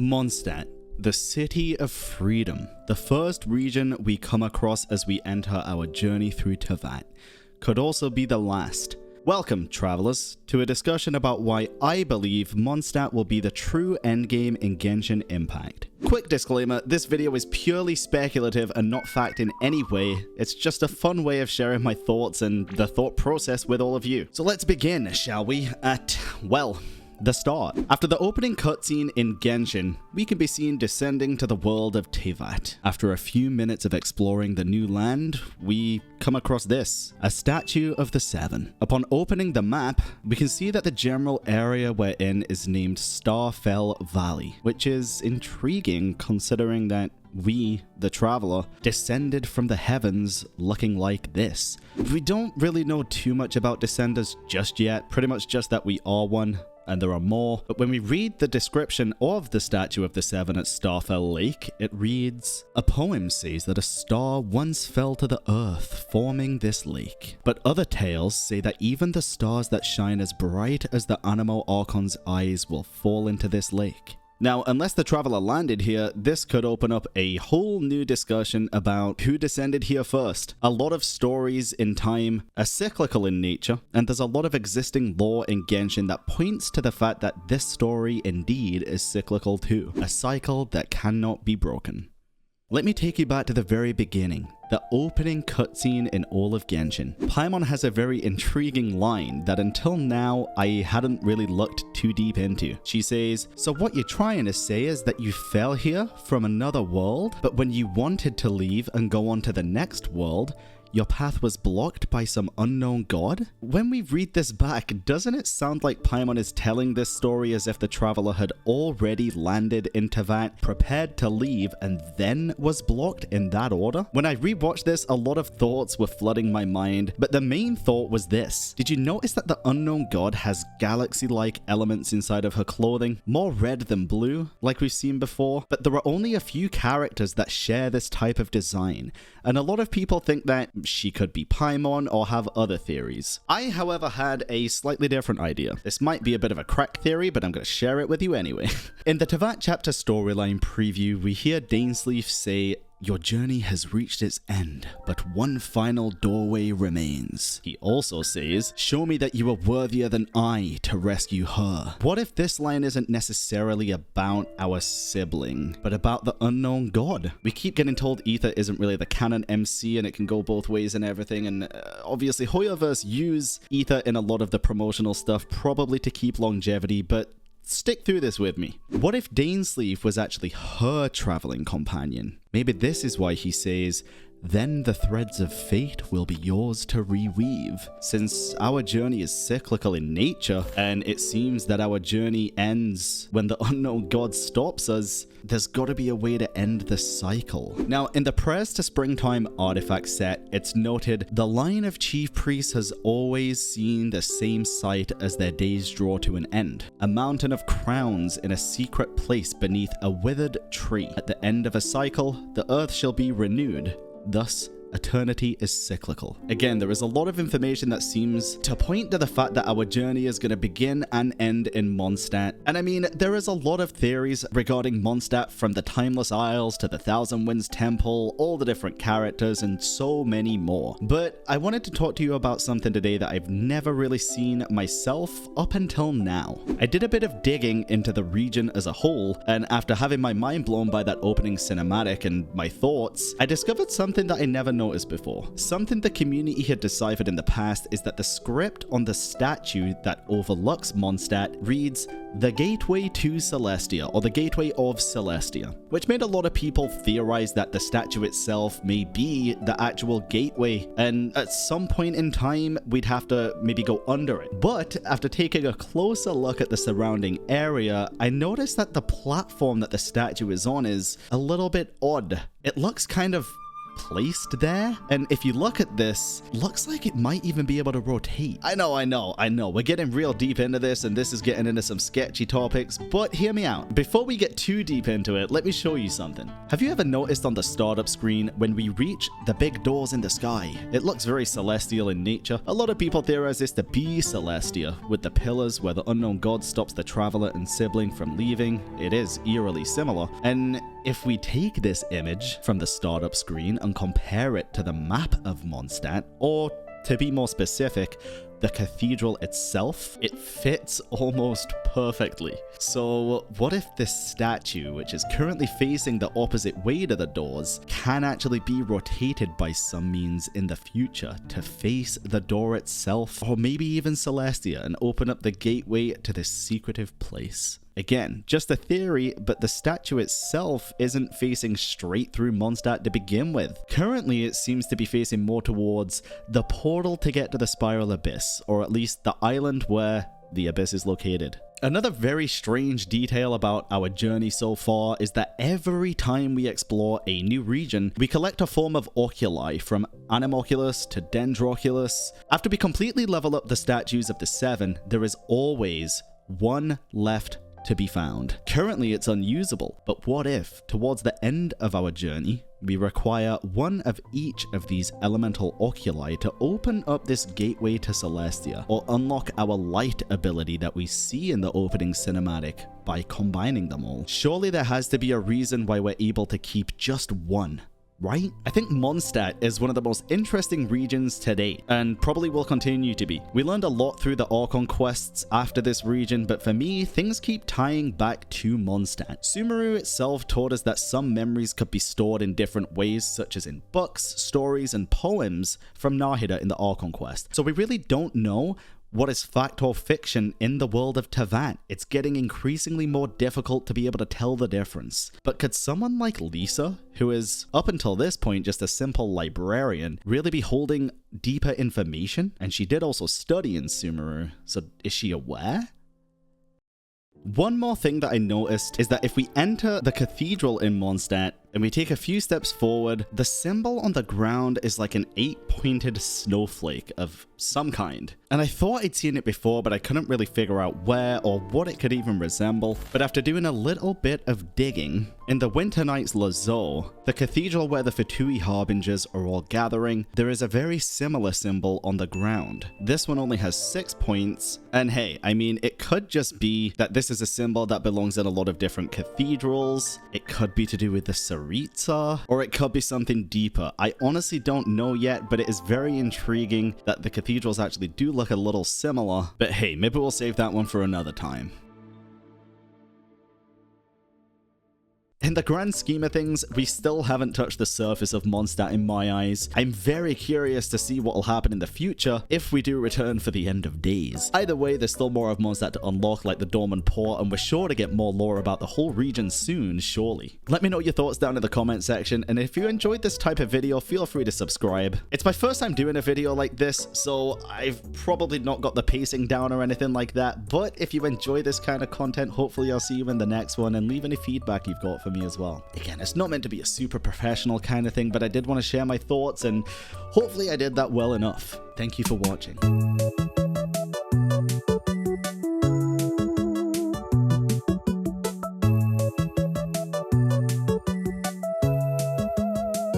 Mondstadt, the city of freedom, the first region we come across as we enter our journey through Teyvat, could also be the last. Welcome, travelers, to a discussion about why I believe Mondstadt will be the true endgame in Genshin Impact. Quick disclaimer, this video is purely speculative and not fact in any way. It's just a fun way of sharing my thoughts and the thought process with all of you. So let's begin, shall we? The start. After the opening cutscene in Genshin, we can be seen descending to the world of Teyvat. After a few minutes of exploring the new land, we come across this, a statue of the Seven. Upon opening the map, we can see that the general area we're in is named Starfell Valley, which is intriguing considering that we, the traveler, descended from the heavens looking like this. We don't really know too much about descenders just yet, pretty much just that we are one, and there are more. But when we read the description of the statue of the Seven at Starfell Lake, it reads, "A poem says that a star once fell to the earth, forming this lake. But other tales say that even the stars that shine as bright as the Anemo Archon's eyes will fall into this lake." Now, unless the traveler landed here, this could open up a whole new discussion about who descended here first. A lot of stories in time are cyclical in nature, and there's a lot of existing lore in Genshin that points to the fact that this story indeed is cyclical too, a cycle that cannot be broken. Let me take you back to the very beginning, the opening cutscene in all of Genshin. Paimon has a very intriguing line that until now I hadn't really looked too deep into. She says, "So what you're trying to say is that you fell here from another world, but when you wanted to leave and go on to the next world, your path was blocked by some unknown god?" When we read this back, doesn't it sound like Paimon is telling this story as if the traveler had already landed in Teyvat, prepared to leave, and then was blocked in that order? When I rewatched this, a lot of thoughts were flooding my mind, but the main thought was this. Did you notice that the unknown god has galaxy-like elements inside of her clothing? More red than blue, like we've seen before, but there are only a few characters that share this type of design, and a lot of people think that she could be Paimon or have other theories. I, however, had a slightly different idea. This might be a bit of a crack theory, but I'm going to share it with you anyway. In the Teyvat chapter storyline preview, we hear Dainsleif say, "Your journey has reached its end, but one final doorway remains." He also says, "Show me that you are worthier than I to rescue her." What if this line isn't necessarily about our sibling, but about the unknown god? We keep getting told Aether isn't really the canon MC and it can go both ways and everything, and obviously Hoyoverse use Aether in a lot of the promotional stuff, probably to keep longevity, but stick through this with me. What if Dainsleif was actually her traveling companion? Maybe this is why he says, "Then the threads of fate will be yours to reweave." Since our journey is cyclical in nature, and it seems that our journey ends when the unknown god stops us, there's gotta be a way to end the cycle. Now, in the Prayers to Springtime artifact set, it's noted, "The line of chief priests has always seen the same sight as their days draw to an end. A mountain of crowns in a secret place beneath a withered tree. At the end of a cycle, the earth shall be renewed. Thus, eternity is cyclical." Again, there is a lot of information that seems to point to the fact that our journey is going to begin and end in Mondstadt. And I mean, there is a lot of theories regarding Mondstadt, from the Timeless Isles to the Thousand Winds Temple, all the different characters, and so many more. But I wanted to talk to you about something today that I've never really seen myself up until now. I did a bit of digging into the region as a whole, and after having my mind blown by that opening cinematic and my thoughts, I discovered something that I never noticed before. Something the community had deciphered in the past is that the script on the statue that overlooks Mondstadt reads, "The Gateway to Celestia," or "The Gateway of Celestia," which made a lot of people theorize that the statue itself may be the actual gateway, and at some point in time we'd have to maybe go under it. But after taking a closer look at the surrounding area, I noticed that the platform that the statue is on is a little bit odd. It looks kind of placed there. And if you look at this, looks like it might even be able to rotate. I know. We're getting real deep into this, and this is getting into some sketchy topics, but hear me out. Before we get too deep into it, let me show you something. Have you ever noticed on the startup screen when we reach the big doors in the sky, it looks very celestial in nature? A lot of people theorize this to be Celestia, with the pillars where the unknown god stops the traveler and sibling from leaving. It is eerily similar. And if we take this image from the startup screen and compare it to the map of Mondstadt, or to be more specific, the cathedral itself, it fits almost perfectly. So what if this statue, which is currently facing the opposite way to the doors, can actually be rotated by some means in the future to face the door itself, or maybe even Celestia, and open up the gateway to this secretive place? Again, just a theory, but the statue itself isn't facing straight through Mondstadt to begin with. Currently, it seems to be facing more towards the portal to get to the Spiral Abyss, or at least the island where the Abyss is located. Another very strange detail about our journey so far is that every time we explore a new region, we collect a form of oculi, from Animoculus to Dendroculus. After we completely level up the statues of the 7, there is always one left to be found. Currently it's unusable, but what if, towards the end of our journey, we require one of each of these elemental oculi to open up this gateway to Celestia, or unlock our light ability that we see in the opening cinematic by combining them all? Surely there has to be a reason why we're able to keep just one, right? I think Mondstadt is one of the most interesting regions to date, and probably will continue to be. We learned a lot through the Archon quests after this region, but for me, things keep tying back to Mondstadt. Sumeru itself taught us that some memories could be stored in different ways, such as in books, stories, and poems from Nahida in the Archon quest. So we really don't know what is fact or fiction in the world of Teyvat. It's getting increasingly more difficult to be able to tell the difference. But could someone like Lisa, who is up until this point just a simple librarian, really be holding deeper information? And she did also study in Sumeru, so is she aware? One more thing that I noticed is that if we enter the cathedral in Mondstadt and we take a few steps forward, the symbol on the ground is like an 8-pointed snowflake of some kind. And I thought I'd seen it before, but I couldn't really figure out where or what it could even resemble. But after doing a little bit of digging, in the Winter Nights Lazo, the cathedral where the Fatui Harbingers are all gathering, there is a very similar symbol on the ground. This one only has 6 points, and hey, I mean, it could just be that this is a symbol that belongs in a lot of different cathedrals. It could be to do with the Saritsa, or it could be something deeper. I honestly don't know yet, but it is very intriguing that the cathedrals actually do look a little similar. But hey, maybe we'll save that one for another time. In the grand scheme of things, we still haven't touched the surface of Mondstadt in my eyes. I'm very curious to see what will happen in the future if we do return for the end of days. Either way, there's still more of Mondstadt to unlock, like the Dormant Port, and we're sure to get more lore about the whole region soon, surely. Let me know your thoughts down in the comment section, and if you enjoyed this type of video, feel free to subscribe. It's my first time doing a video like this, so I've probably not got the pacing down or anything like that, but if you enjoy this kind of content, hopefully I'll see you in the next one, and leave any feedback you've got for me as well. Again, it's not meant to be a super professional kind of thing, but I did want to share my thoughts, and hopefully I did that well enough. Thank you for watching.